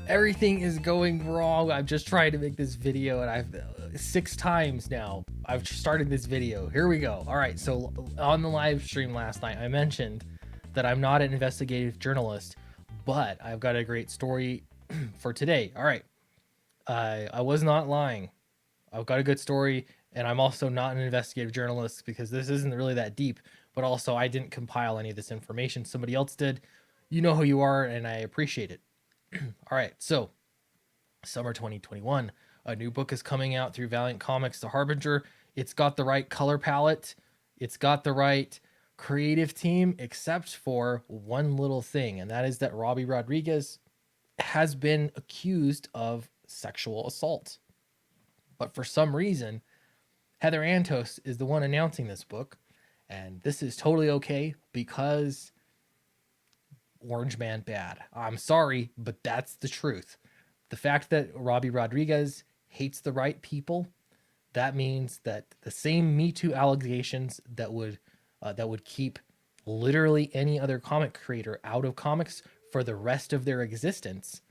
Everything is going wrong. I'm just trying to make this video, and I've 6 times now I've started this video. Here we go. All right, so on the live stream last night, I mentioned that I'm not an investigative journalist, but I've got a great story for today. All right, I was not lying. I've got a good story, and I'm also not an investigative journalist because this isn't really that deep, but also I didn't compile any of this information. Somebody else did. You know who you are, and I appreciate it. All right, so summer 2021, a new book is coming out through Valiant Comics, The Harbinger. It's got the right color palette, it's got the right creative team, except for one little thing, and that is that Robbie Rodriguez has been accused of sexual assault. But for some reason, Heather Antos is the one announcing this book, and this is totally okay because Orange Man bad. I'm sorry, but that's the truth. The fact that Robbie Rodriguez hates the right people, that means that the same Me Too allegations that would keep literally any other comic creator out of comics for the rest of their existence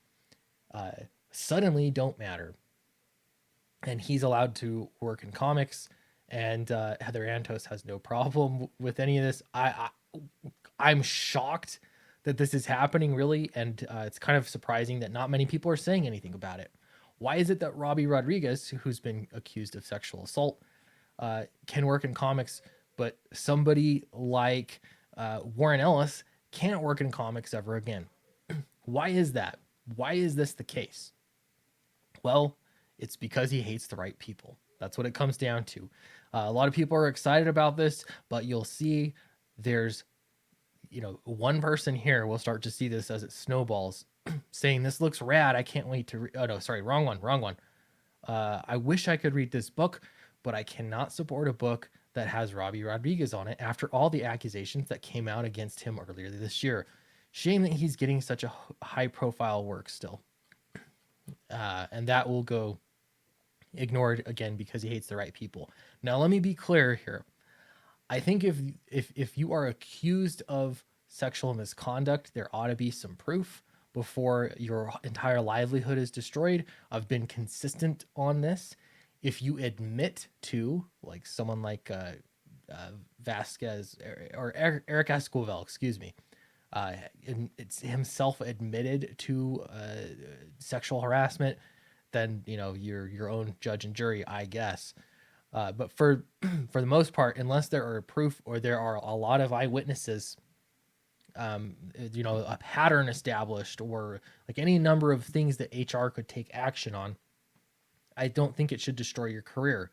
suddenly don't matter. And he's allowed to work in comics, and Heather Antos has no problem with any of this. I'm shocked that this is happening, really, and it's kind of surprising that not many people are saying anything about it. Why is it that Robbie Rodriguez, who's been accused of sexual assault, can work in comics, but somebody like Warren Ellis can't work in comics ever again? Why is that? Why is this the case? Well, it's because he hates the right people. That's what it comes down to. A lot of people are excited about this, but you'll see there's, one person here will start to see this as it snowballs, saying, "This looks rad. I can't wait to." Oh no, sorry, wrong one. I wish I could read this book, but I cannot support a book that has Robbie Rodriguez on it after all the accusations that came out against him earlier this year. Shame that he's getting such a high-profile work still, and that will go ignored again because he hates the right people. Now, let me be clear here. I think if you are accused of sexual misconduct, there ought to be some proof before your entire livelihood is destroyed. I've been consistent on this. If you admit to, like someone like Vasquez or Eric Esquivel, excuse me, it's himself admitted to sexual harassment, then you're your own judge and jury, I guess. But for the most part, unless there are proof or there are a lot of eyewitnesses, a pattern established, or like any number of things that HR could take action on, I don't think it should destroy your career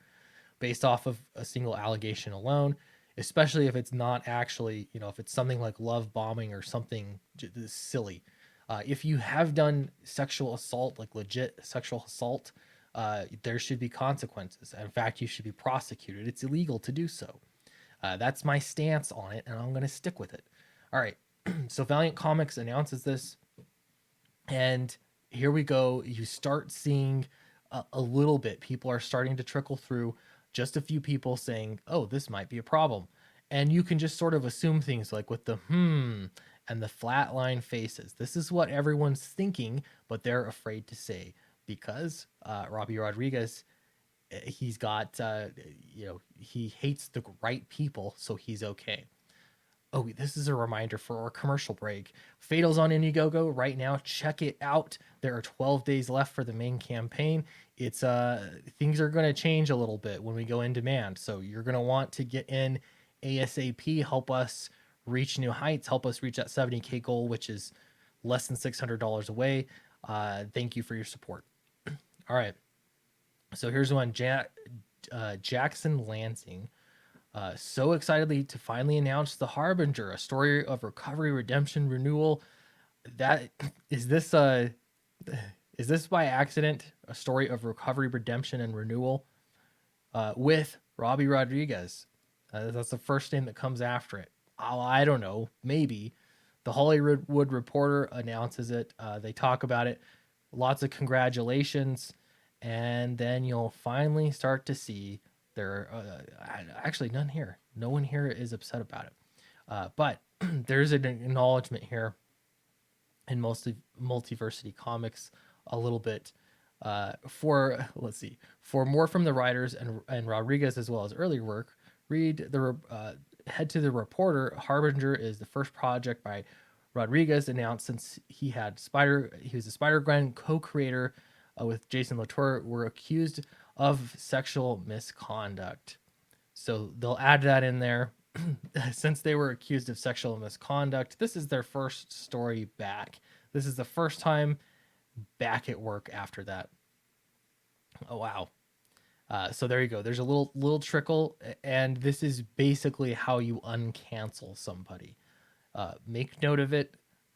based off of a single allegation alone, especially if it's not actually, if it's something like love bombing or something silly. If you have done sexual assault, like legit sexual assault, there should be consequences. In fact, you should be prosecuted. It's illegal to do so. That's my stance on it, and I'm going to stick with it. All right. So Valiant Comics announces this, and here we go. You start seeing a little bit. People are starting to trickle through. Just a few people saying, "Oh, this might be a problem," and you can just sort of assume things like with the and the flatline faces. This is what everyone's thinking, but they're afraid to say because Robbie Rodriguez, he's got, he hates the right people, so he's okay. Oh, this is a reminder for our commercial break. Fatal's on Indiegogo right now. Check it out. There are 12 days left for the main campaign. It's things are going to change a little bit when we go in demand. So you're going to want to get in ASAP, help us reach new heights, help us reach that 70K goal, which is less than $600 away. Thank you for your support. All right. So here's one. Jackson Lansing. So excitedly to finally announce The Harbinger, a story of recovery, redemption, renewal. That is this by accident a story of recovery, redemption, and renewal with Robbie Rodriguez? That's the first name that comes after it. Oh, I don't know. Maybe. The Hollywood Reporter announces it. They talk about it. Lots of congratulations. And then you'll finally start to see there actually none here. No one here is upset about it. But there's an acknowledgement here in mostly Multiversity Comics a little bit. For let's see, for more from the writers and Rodriguez as well as earlier work, head to the reporter. Harbinger is the first project by Rodriguez announced since he was a Spider-Gwen co-creator with Jason Latour, were accused of sexual misconduct. So they'll add that in there. Since they were accused of sexual misconduct, this is their first story back. This is the first time back at work after that. Oh wow. So there you go. There's a little trickle, and this is basically how you uncancel somebody. Make note of it,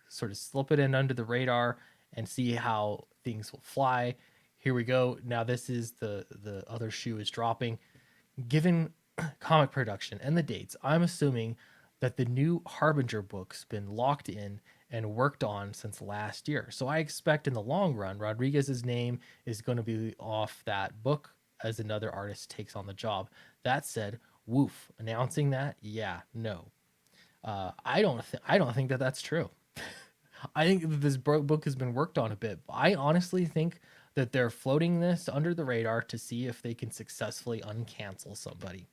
sort of slip it in under the radar, and see how things will fly. Here we go. Now this is the other shoe is dropping. Given comic production and the dates, I'm assuming that the new Harbinger book's been locked in and worked on since last year. So I expect in the long run, Rodriguez's name is going to be off that book as another artist takes on the job. That said, woof, announcing that, yeah, no. I don't think that that's true. I think that this book has been worked on a bit. I honestly think that they're floating this under the radar to see if they can successfully uncancel somebody.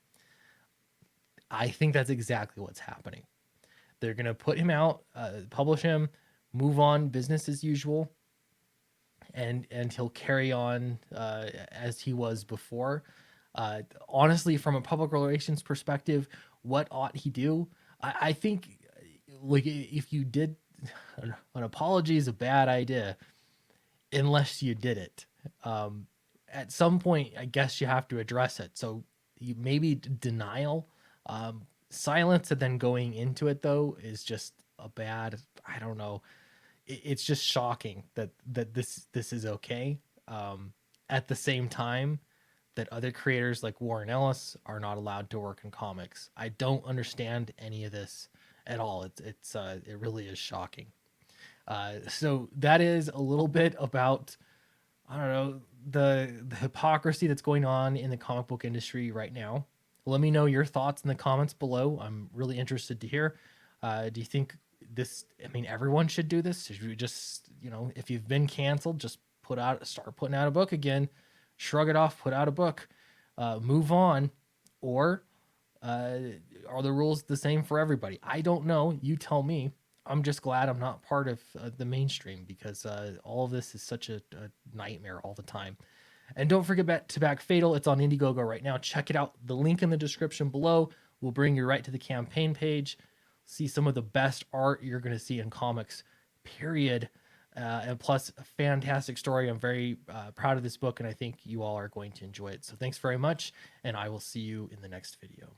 I think that's exactly what's happening. They're gonna put him out, publish him, move on, business as usual, and he'll carry on as he was before. Honestly, from a public relations perspective, what ought he do? I think, like, if you did an apology is a bad idea unless you did it. At some point, I guess you have to address it. So you maybe denial, silence, and then going into it though is just a bad. I don't know. It's just shocking that this is okay. At the same time, that other creators like Warren Ellis are not allowed to work in comics. I don't understand any of this at all. It really is shocking. So that is a little bit about, I don't know, the hypocrisy that's going on in the comic book industry right now. Let me know your thoughts in the comments below. I'm really interested to hear. Do you think this? I mean, everyone should do this. Should we just, if you've been canceled, just start putting out a book again, shrug it off, put out a book, move on, or are the rules the same for everybody? I don't know. You tell me. I'm just glad I'm not part of the mainstream because all of this is such a nightmare all the time. And don't forget to back Fatal. It's on Indiegogo right now. Check it out. The link in the description below will bring you right to the campaign page. See some of the best art you're going to see in comics, period. And plus, a fantastic story. I'm very proud of this book, and I think you all are going to enjoy it. So thanks very much, and I will see you in the next video.